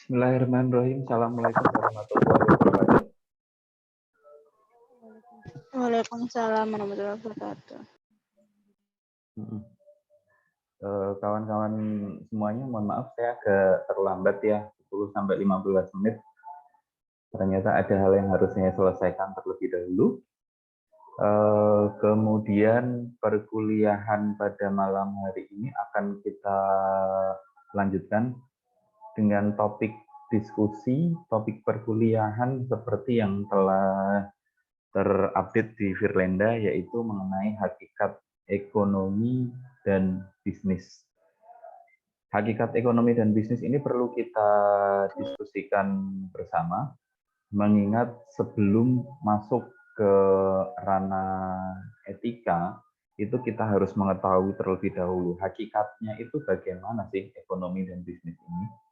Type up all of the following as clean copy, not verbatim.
Bismillahirrahmanirrahim. Assalamualaikum warahmatullahi wabarakatuh. Waalaikumsalam warahmatullahi wabarakatuh. Kawan-kawan semuanya, mohon maaf saya agak terlambat ya, 10 sampai 15 menit. Ternyata ada hal yang harus saya selesaikan terlebih dahulu. Kemudian perkuliahan pada malam hari ini akan kita lanjutkan dengan topik diskusi, topik perkuliahan seperti yang telah terupdate di Firlenda, yaitu mengenai hakikat ekonomi dan bisnis. Hakikat ekonomi dan bisnis ini perlu kita diskusikan bersama, mengingat sebelum masuk ke ranah etika, itu kita harus mengetahui terlebih dahulu hakikatnya itu bagaimana sih ekonomi dan bisnis ini.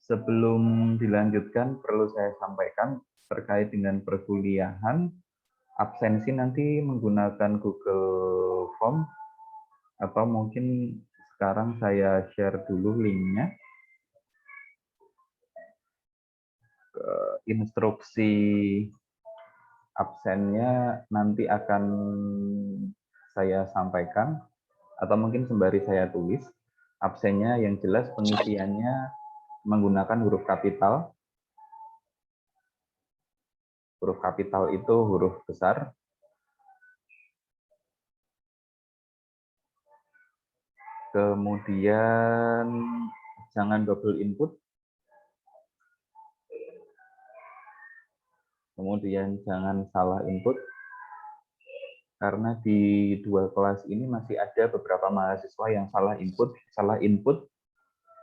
Sebelum dilanjutkan, perlu saya sampaikan terkait dengan perkuliahan, absensi nanti menggunakan Google Form, atau mungkin sekarang saya share dulu linknya. Instruksi absennya nanti akan saya sampaikan, atau mungkin sembari saya tulis. Absennya yang jelas pengisiannya menggunakan huruf kapital. Huruf kapital itu huruf besar. Kemudian jangan double input. Kemudian jangan salah input. Karena di dua kelas ini masih ada beberapa mahasiswa yang salah input.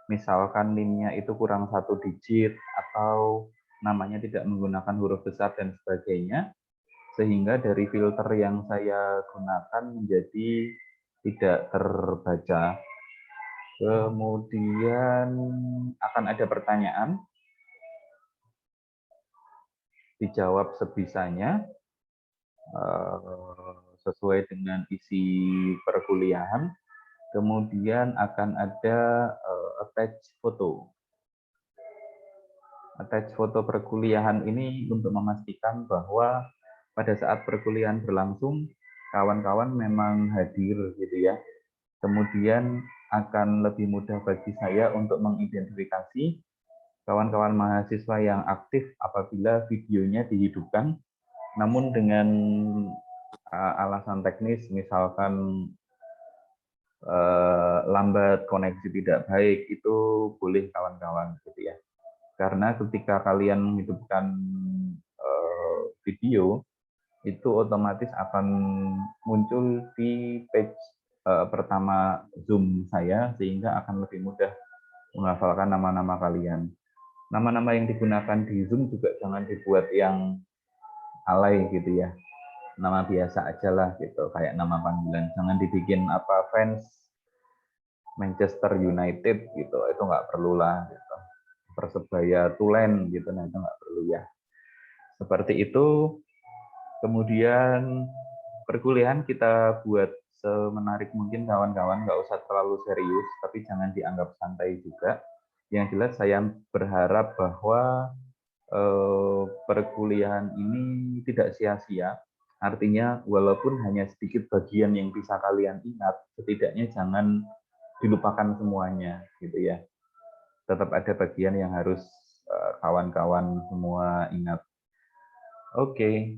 Misalkan NIM-nya itu kurang 1 digit, atau namanya tidak menggunakan huruf besar dan sebagainya, sehingga dari filter yang saya gunakan menjadi tidak terbaca. Kemudian akan ada pertanyaan, dijawab sebisanya sesuai dengan isi perkuliahan. Kemudian akan ada attach foto. Attach foto perkuliahan ini untuk memastikan bahwa pada saat perkuliahan berlangsung, kawan-kawan memang hadir gitu ya. Kemudian akan lebih mudah bagi saya untuk mengidentifikasi kawan-kawan mahasiswa yang aktif apabila videonya dihidupkan, namun dengan alasan teknis, misalkan lambat, koneksi tidak baik, itu boleh kawan-kawan gitu ya. Karena ketika kalian menghidupkan video, itu otomatis akan muncul di page pertama Zoom saya, sehingga akan lebih mudah menghafalkan nama-nama kalian. Nama-nama yang digunakan di Zoom juga jangan dibuat yang alay gitu ya. Nama biasa aja lah gitu, kayak nama panggilan. Jangan dibikin apa fans Manchester United gitu, itu nggak perlu lah gitu. Persebaya Tulen gitu, nah itu nggak perlu ya. Seperti itu. Kemudian perkuliahan kita buat semenarik mungkin kawan-kawan, nggak usah terlalu serius, tapi jangan dianggap santai juga. Yang jelas saya berharap bahwa perkuliahan ini tidak sia-sia. Artinya walaupun hanya sedikit bagian yang bisa kalian ingat, setidaknya jangan dilupakan semuanya gitu ya. Tetap ada bagian yang harus kawan-kawan semua ingat. Oke.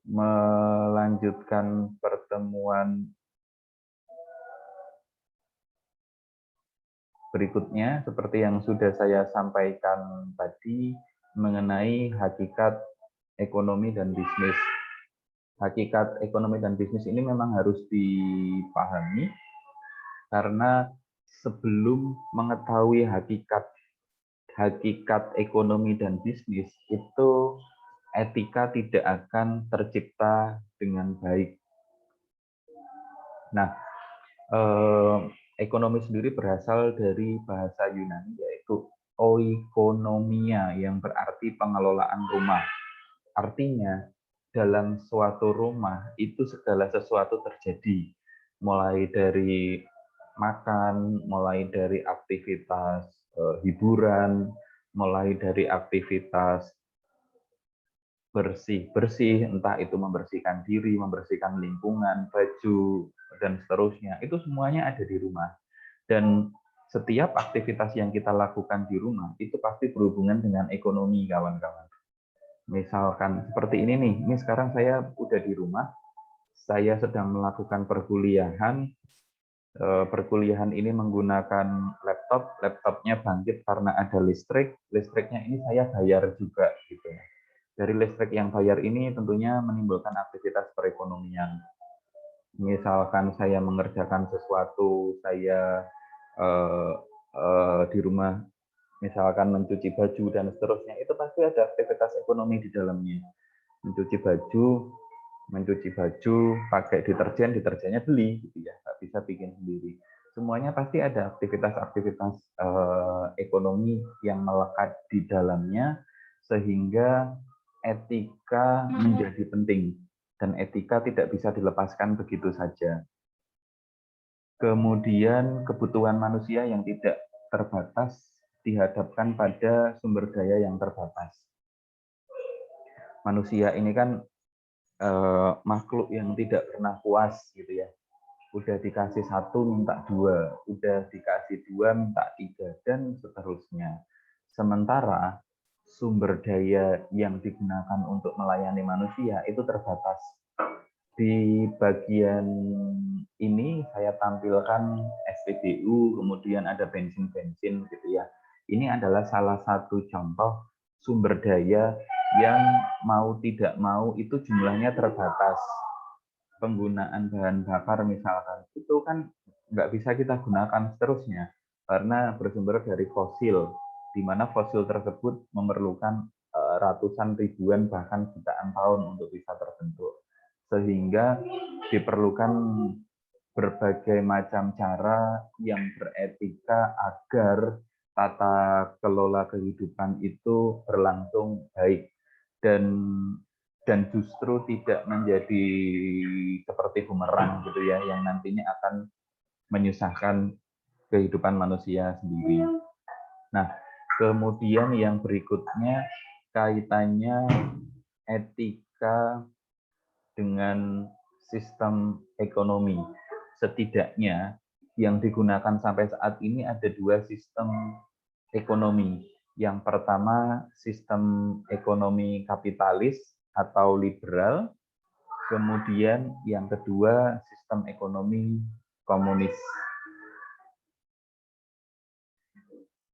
Melanjutkan pertemuan berikutnya, seperti yang sudah saya sampaikan tadi, mengenai hakikat ekonomi dan bisnis. Hakikat ekonomi dan bisnis ini memang harus dipahami, karena sebelum mengetahui hakikat ekonomi dan bisnis, itu etika tidak akan tercipta dengan baik. Nah, ekonomi sendiri berasal dari bahasa Yunani, yaitu oikonomia, yang berarti pengelolaan rumah. Artinya, dalam suatu rumah itu segala sesuatu terjadi, mulai dari makan, mulai dari aktivitas hiburan, mulai dari aktivitas bersih-bersih, entah itu membersihkan diri, membersihkan lingkungan, baju, dan seterusnya. Itu semuanya ada di rumah. Dan setiap aktivitas yang kita lakukan di rumah, itu pasti berhubungan dengan ekonomi, kawan-kawan. Misalkan seperti ini nih, ini sekarang saya udah di rumah, saya sedang melakukan perkuliahan. Perkuliahan ini menggunakan laptop, laptopnya bangkit karena ada listrik, listriknya ini saya bayar juga gitu. Dari listrik yang bayar ini tentunya menimbulkan aktivitas perekonomian. Misalkan saya mengerjakan sesuatu, saya di rumah, misalkan mencuci baju dan seterusnya, itu pasti ada aktivitas ekonomi di dalamnya. Mencuci baju, pakai deterjen, deterjennya beli, gitu ya, nggak bisa bikin sendiri. Semuanya pasti ada aktivitas-aktivitas ekonomi yang melekat di dalamnya, sehingga etika menjadi penting, dan etika tidak bisa dilepaskan begitu saja. Kemudian kebutuhan manusia yang tidak terbatas dihadapkan pada sumber daya yang terbatas. Manusia ini kan makhluk yang tidak pernah puas gitu ya. Udah dikasih satu minta dua, udah dikasih dua minta tiga, dan seterusnya. Sementara sumber daya yang digunakan untuk melayani manusia itu terbatas. Di bagian ini saya tampilkan SPBU, kemudian ada bensin-bensin gitu ya. Ini adalah salah satu contoh sumber daya yang mau tidak mau itu jumlahnya terbatas. Penggunaan bahan bakar misalkan, itu kan nggak bisa kita gunakan seterusnya, karena bersumber dari fosil, di mana fosil tersebut memerlukan ratusan ribuan bahkan jutaan tahun untuk bisa terbentuk. Sehingga diperlukan berbagai macam cara yang beretika agar tata kelola kehidupan itu berlangsung baik dan justru tidak menjadi seperti bumerang gitu ya, yang nantinya akan menyusahkan kehidupan manusia sendiri. Nah, kemudian yang berikutnya kaitannya etika dengan sistem ekonomi. Setidaknya yang digunakan sampai saat ini ada dua sistem ekonomi. Yang pertama sistem ekonomi kapitalis atau liberal, kemudian yang kedua sistem ekonomi komunis.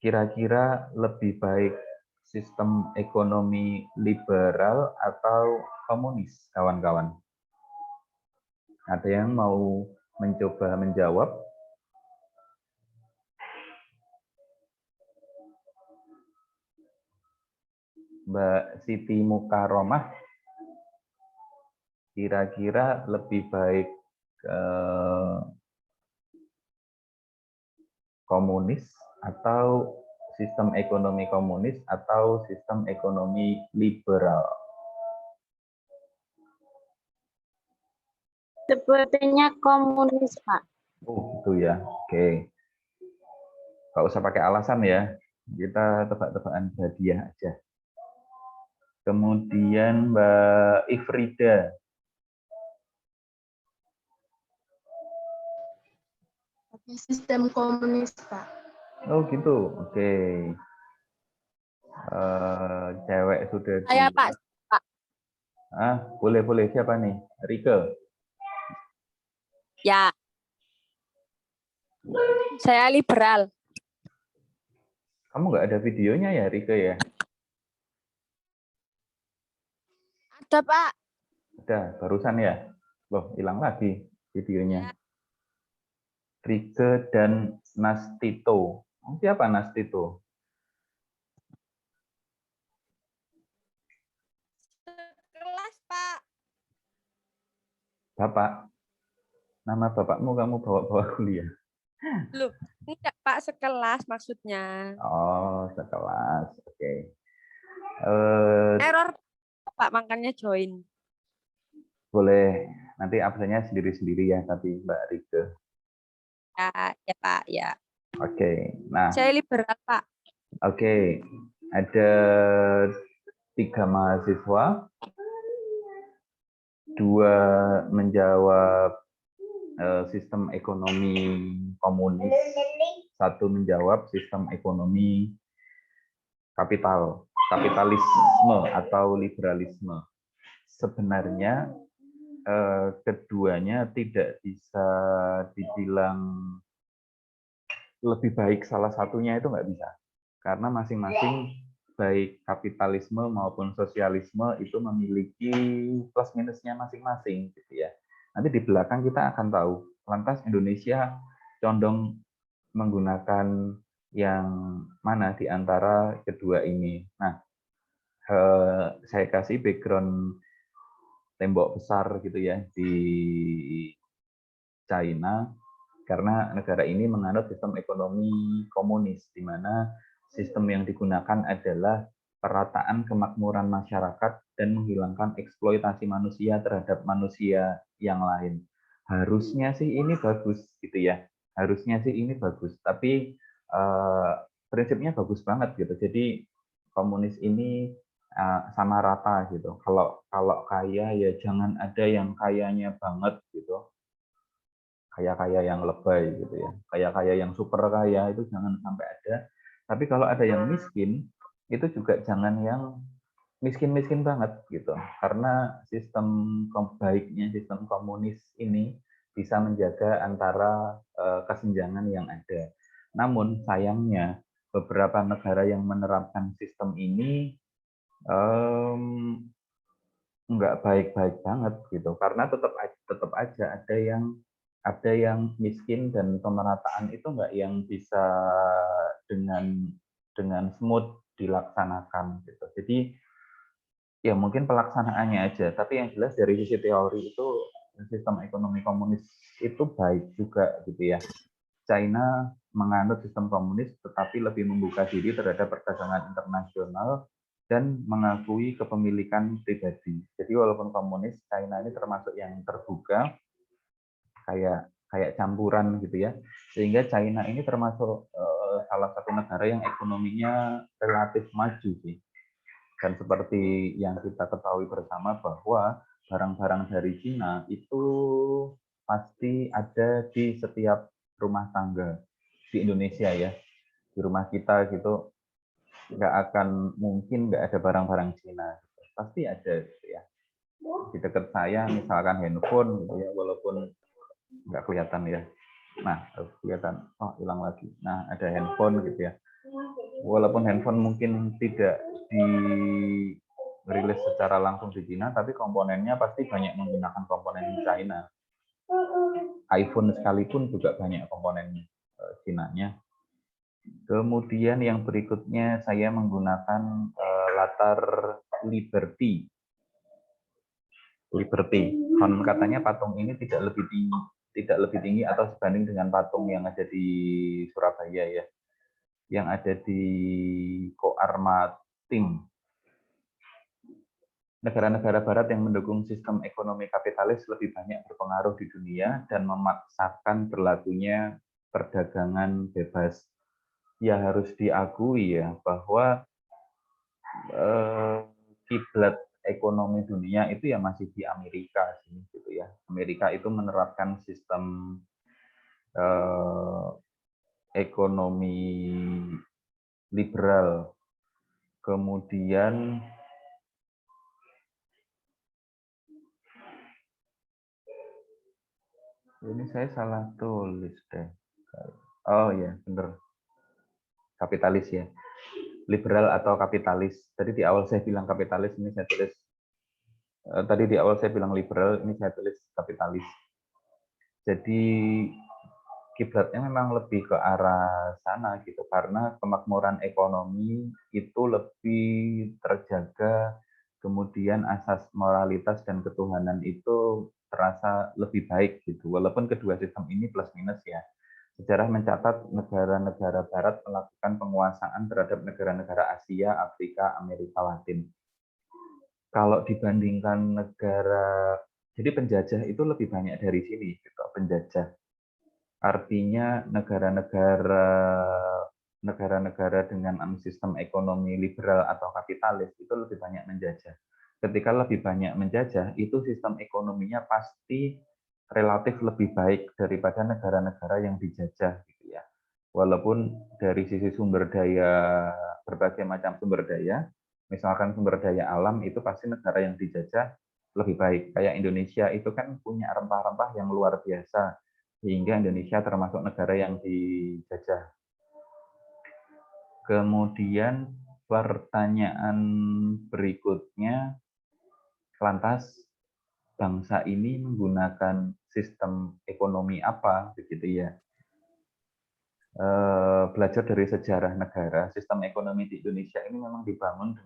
Kira-kira lebih baik sistem ekonomi liberal atau komunis, kawan-kawan? Ada yang mau mencoba menjawab? Mbak Siti Mukaromah, kira-kira lebih baik komunis atau sistem ekonomi komunis atau sistem ekonomi liberal? Sepertinya komunis, Pak. Oh, gitu ya. Oke. Nggak usah pakai alasan ya. Kita tebak-tebakan hadiah aja. Kemudian Mbak Ifrida. Sistem komunis, Pak. Oh, gitu. Oke. Cewek sudah Saya dua. Pak. Boleh. Siapa nih? Rike. Ya. Saya liberal. Kamu nggak ada videonya ya, Rike ya? Ada, Pak. Ada, barusan ya? Loh, hilang lagi videonya. Ya. Rike dan Nastito. Siapa Nastito? Kelas, Pak. Bapak. Nama bapakmu kamu bawa-bawa kuliah? Loh, enggak, Pak, sekelas maksudnya. Oh, sekelas. Oke. Error, Pak, makanya join. Boleh. Nanti absennya sendiri-sendiri ya, tapi Mbak Rike. Ya Pak, ya. Oke. Nah, Saya liberal Pak. oke. Ada 3 mahasiswa, 2 menjawab sistem ekonomi komunis, 1 menjawab sistem ekonomi kapitalisme atau liberalisme. Sebenarnya keduanya tidak bisa dibilang lebih baik salah satunya, itu nggak bisa. Karena masing-masing baik kapitalisme maupun sosialisme itu memiliki plus minusnya masing-masing gitu ya. Nanti di belakang kita akan tahu. Lantas Indonesia condong menggunakan yang mana di antara kedua ini. Nah, saya kasih background tembok besar gitu ya di China, karena negara ini menganut sistem ekonomi komunis, di mana sistem yang digunakan adalah perataan kemakmuran masyarakat dan menghilangkan eksploitasi manusia terhadap manusia yang lain. Harusnya sih ini bagus gitu ya, harusnya sih ini bagus, tapi prinsipnya bagus banget gitu. Jadi komunis ini sama rata gitu. Kalau kaya ya jangan ada yang kayanya banget gitu, kaya-kaya yang lebay gitu ya, kaya-kaya yang super kaya itu jangan sampai ada. Tapi kalau ada yang miskin, itu juga jangan yang miskin-miskin banget gitu. Karena baiknya sistem komunis ini bisa menjaga antara kesenjangan yang ada. Namun sayangnya beberapa negara yang menerapkan sistem ini nggak baik-baik banget gitu, karena tetap aja ada yang miskin dan pemerataan itu nggak yang bisa dengan smooth dilaksanakan gitu. Jadi ya mungkin pelaksanaannya aja, tapi yang jelas dari sisi teori itu sistem ekonomi komunis itu baik juga gitu ya. China menganut sistem komunis tetapi lebih membuka diri terhadap perdagangan internasional dan mengakui kepemilikan pribadi. Jadi walaupun komunis, China ini termasuk yang terbuka, kayak campuran gitu ya. Sehingga China ini termasuk salah satu negara yang ekonominya relatif maju sih. Dan seperti yang kita ketahui bersama bahwa barang-barang dari Cina itu pasti ada di setiap rumah tangga di Indonesia ya. Di rumah kita gitu nggak akan mungkin nggak ada barang-barang Cina. Pasti ada gitu ya. Di dekat saya misalkan handphone gitu ya, walaupun nggak kelihatan ya. Nah, kelihatan, oh hilang lagi. Nah, ada handphone gitu ya. Walaupun handphone mungkin tidak dirilis secara langsung di Cina, tapi komponennya pasti banyak menggunakan komponen China. iPhone sekalipun juga banyak komponen Cina-nya. Kemudian yang berikutnya saya menggunakan latar Liberty. Konon katanya patung ini tidak lebih tinggi atau sebanding dengan patung yang ada di Surabaya ya, yang ada di Koarmatim. Negara-negara barat yang mendukung sistem ekonomi kapitalis lebih banyak berpengaruh di dunia dan memaksakan berlakunya perdagangan bebas. Ya harus diakui ya bahwa kiblat ekonomi dunia itu ya masih di Amerika sih gitu ya. Amerika itu menerapkan sistem ekonomi liberal. Kemudian ini saya salah tulis deh. Oh ya, benar. Kapitalis ya. Liberal atau kapitalis. Tadi di awal saya bilang kapitalis, ini saya tulis. Tadi di awal saya bilang liberal, ini saya tulis kapitalis. Jadi kiblatnya memang lebih ke arah sana gitu, karena kemakmuran ekonomi itu lebih terjaga, kemudian asas moralitas dan ketuhanan itu terasa lebih baik gitu. Walaupun kedua sistem ini plus minus ya. Sejarah mencatat negara-negara barat melakukan penguasaan terhadap negara-negara Asia, Afrika, Amerika Latin. Kalau dibandingkan negara, jadi penjajah itu lebih banyak dari sini gitu, penjajah. Artinya negara-negara dengan sistem ekonomi liberal atau kapitalis itu lebih banyak menjajah. Ketika lebih banyak menjajah, itu sistem ekonominya pasti relatif lebih baik daripada negara-negara yang dijajah, gitu ya. Walaupun dari sisi sumber daya, berbagai macam sumber daya, misalkan sumber daya alam itu pasti negara yang dijajah lebih baik. Kayak Indonesia itu kan punya rempah-rempah yang luar biasa, sehingga Indonesia termasuk negara yang dijajah. Kemudian pertanyaan berikutnya, lantas bangsa ini menggunakan sistem ekonomi apa, begitu ya? Belajar dari sejarah negara, sistem ekonomi di Indonesia ini memang dibangun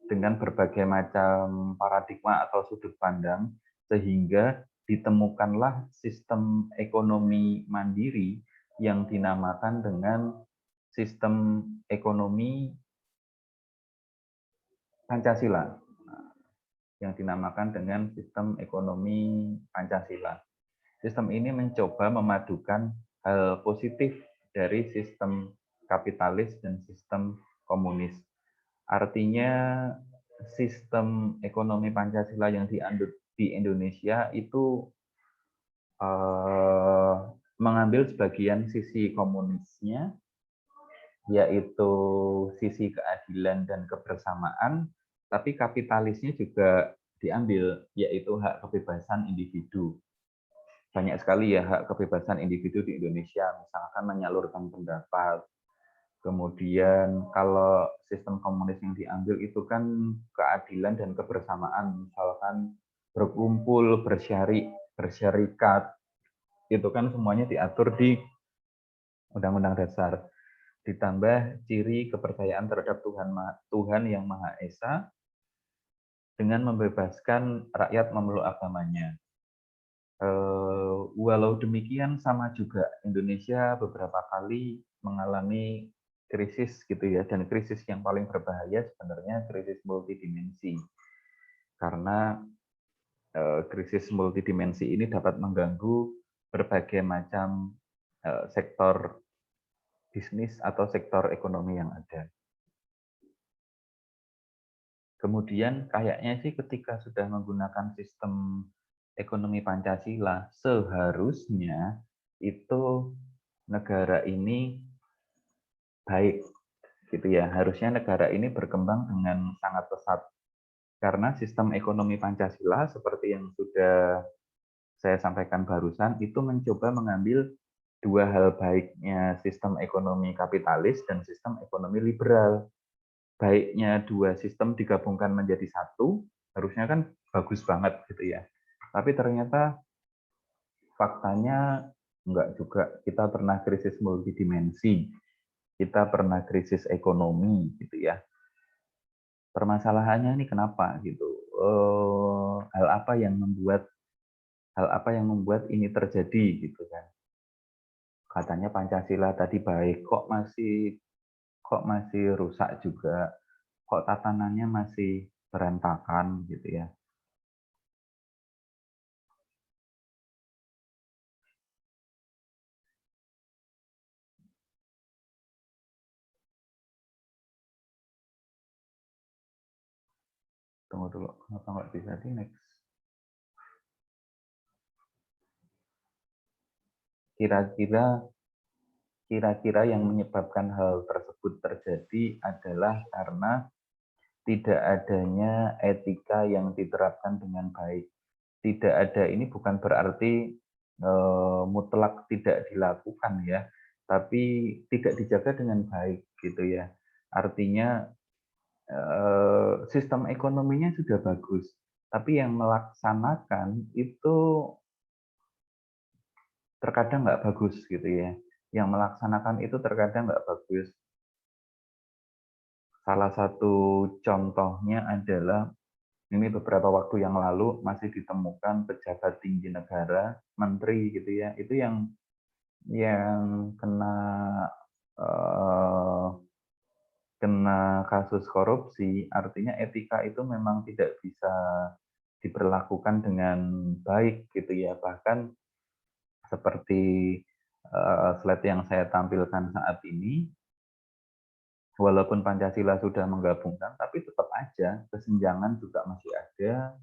dengan berbagai macam paradigma atau sudut pandang, sehingga ditemukanlah sistem ekonomi mandiri yang dinamakan dengan sistem ekonomi Pancasila, yang dinamakan dengan sistem ekonomi Pancasila. Sistem ini mencoba memadukan hal positif dari sistem kapitalis dan sistem komunis. Artinya sistem ekonomi Pancasila yang dianut di Indonesia itu mengambil sebagian sisi komunisnya, yaitu sisi keadilan dan kebersamaan, tapi kapitalisnya juga diambil, yaitu hak kebebasan individu. Banyak sekali ya hak kebebasan individu di Indonesia, misalkan menyalurkan pendapat. Kemudian kalau sistem komunis yang diambil itu kan keadilan dan kebersamaan, misalkan berkumpul, bersyarikat, itu kan semuanya diatur di Undang-Undang Dasar. Ditambah ciri kepercayaan terhadap Tuhan yang Maha Esa dengan membebaskan rakyat memeluk agamanya. Walau demikian sama juga Indonesia beberapa kali mengalami krisis gitu ya, dan krisis yang paling berbahaya sebenarnya krisis multidimensi, karena krisis multidimensi ini dapat mengganggu berbagai macam sektor bisnis atau sektor ekonomi yang ada. Kemudian kayaknya sih ketika sudah menggunakan sistem ekonomi Pancasila, seharusnya itu negara ini baik, gitu ya. Harusnya negara ini berkembang dengan sangat pesat. Karena sistem ekonomi Pancasila, seperti yang sudah saya sampaikan barusan, itu mencoba mengambil dua hal baiknya sistem ekonomi kapitalis dan sistem ekonomi liberal. Baiknya dua sistem digabungkan menjadi satu, harusnya kan bagus banget gitu ya. Tapi ternyata faktanya enggak juga. Kita pernah krisis multidimensi, kita pernah krisis ekonomi gitu ya. Permasalahannya ini kenapa gitu? Hal apa yang membuat ini terjadi gitu kan? Katanya Pancasila tadi baik, kok masih rusak juga, kok tatanannya masih berantakan gitu ya. Tunggu dulu, kenapa nggak bisa di next? Kira-kira yang menyebabkan hal tersebut terjadi adalah karena tidak adanya etika yang diterapkan dengan baik. Tidak ada ini bukan berarti mutlak tidak dilakukan ya, tapi tidak dijaga dengan baik gitu ya. Artinya sistem ekonominya sudah bagus, tapi yang melaksanakan itu terkadang nggak bagus gitu ya. Yang melaksanakan itu terkadang nggak bagus. Salah satu contohnya adalah ini beberapa waktu yang lalu masih ditemukan pejabat tinggi negara, menteri gitu ya, itu yang kena kasus korupsi. Artinya etika itu memang tidak bisa diberlakukan dengan baik gitu ya. Bahkan seperti slide yang saya tampilkan saat ini, walaupun Pancasila sudah menggabungkan, tapi tetap aja kesenjangan juga masih ada.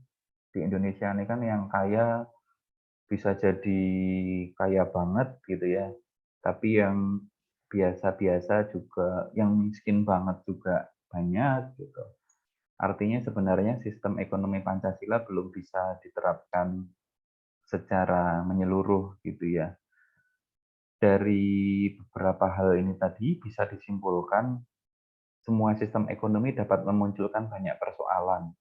Di Indonesia ini kan yang kaya bisa jadi kaya banget gitu ya, tapi yang biasa-biasa juga, yang miskin banget juga banyak gitu. Artinya sebenarnya sistem ekonomi Pancasila belum bisa diterapkan secara menyeluruh gitu ya. Dari beberapa hal ini tadi bisa disimpulkan semua sistem ekonomi dapat memunculkan banyak persoalan.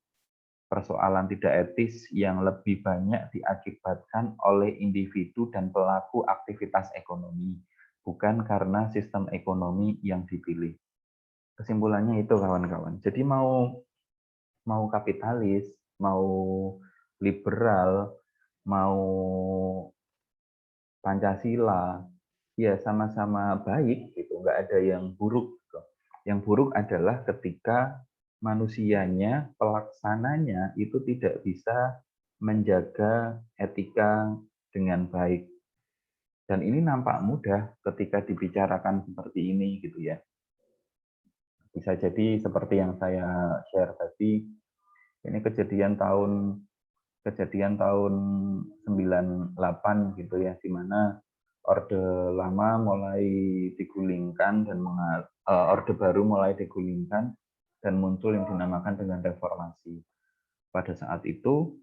Persoalan tidak etis yang lebih banyak diakibatkan oleh individu dan pelaku aktivitas ekonomi, bukan karena sistem ekonomi yang dipilih. Kesimpulannya itu kawan-kawan. Jadi mau kapitalis, mau liberal, mau Pancasila, ya sama-sama baik gitu, nggak ada yang buruk gitu. Yang buruk adalah ketika manusianya, pelaksananya itu tidak bisa menjaga etika dengan baik. Dan ini nampak mudah ketika dibicarakan seperti ini gitu ya. Bisa jadi seperti yang saya share tadi, ini kejadian tahun 98 gitu ya, di mana Orde Lama mulai digulingkan dan Orde Baru mulai digulingkan dan muncul yang dinamakan dengan reformasi. Pada saat itu,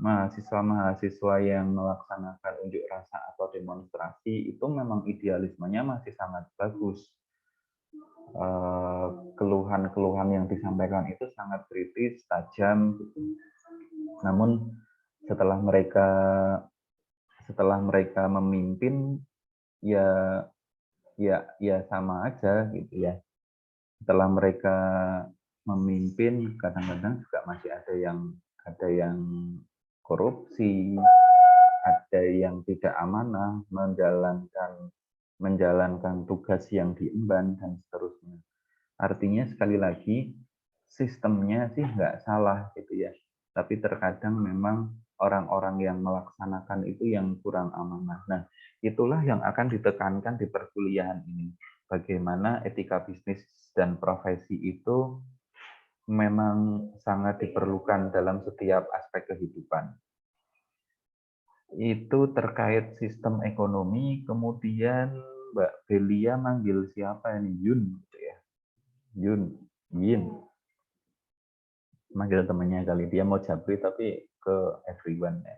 mahasiswa-mahasiswa yang melaksanakan unjuk rasa atau demonstrasi itu memang idealismenya masih sangat bagus. Keluhan-keluhan yang disampaikan itu sangat kritis, tajam, gitu. Namun setelah mereka memimpin, ya sama aja gitu ya. Setelah mereka memimpin, kadang-kadang juga masih ada yang korupsi, ada yang tidak amanah, menjalankan tugas yang diemban dan seterusnya. Artinya sekali lagi sistemnya sih nggak salah gitu ya, tapi terkadang memang orang-orang yang melaksanakan itu yang kurang amanah. Nah, itulah yang akan ditekankan di perkuliahan ini. Bagaimana etika bisnis dan profesi itu memang sangat diperlukan dalam setiap aspek kehidupan. Itu terkait sistem ekonomi. Kemudian Mbak Belia manggil siapa ini? Yun gitu ya. Yin. Manggil temannya kali, dia mau jabri tapi ke everyone ya.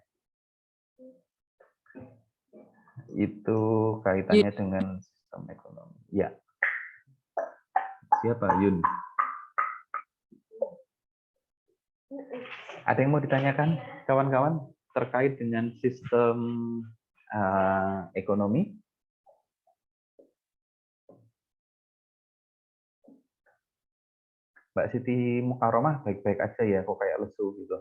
Itu kaitannya dengan sistem ekonomi. Ya. Siapa Yun? Ada yang mau ditanyakan kawan-kawan terkait dengan sistem ekonomi? Mbak Siti Mukaromah baik-baik aja ya, kok kayak lesu gitu.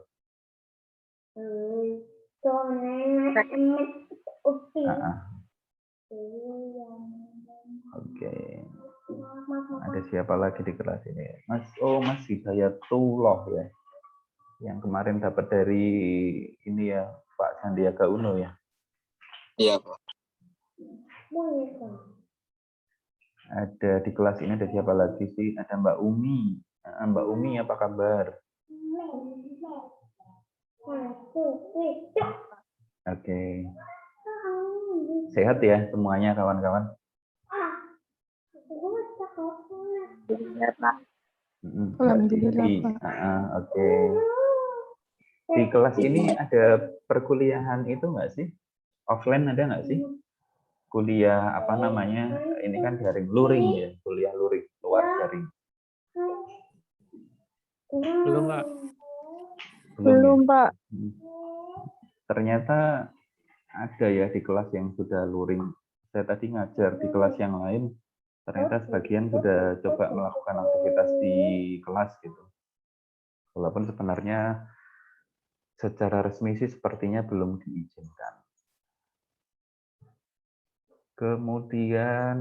Oke. Ada siapa lagi di kelas ini? Mas Hidayatullah ya. Yang kemarin dapat dari ini ya, Pak Sandiaga Uno ya. Iya, Pak. Ada di kelas ini ada siapa lagi sih? Ada Mbak Umi. Mbak Umi apa kabar? Oke. Sehat ya semuanya kawan-kawan? Iya, Pak. Alhamdulillah, Pak. Oke. Di kelas ini ada perkuliahan itu nggak sih? Offline ada nggak sih? Kuliah apa namanya? Ini kan daring, luring ya, kuliah luring, luar daring. Belum, Pak. Belum, Ya? Pak. Ternyata ada ya di kelas yang sudah luring. Saya tadi ngajar di kelas yang lain, ternyata sebagian sudah coba melakukan aktivitas di kelas gitu. Walaupun sebenarnya secara resmi sih sepertinya belum diizinkan. Kemudian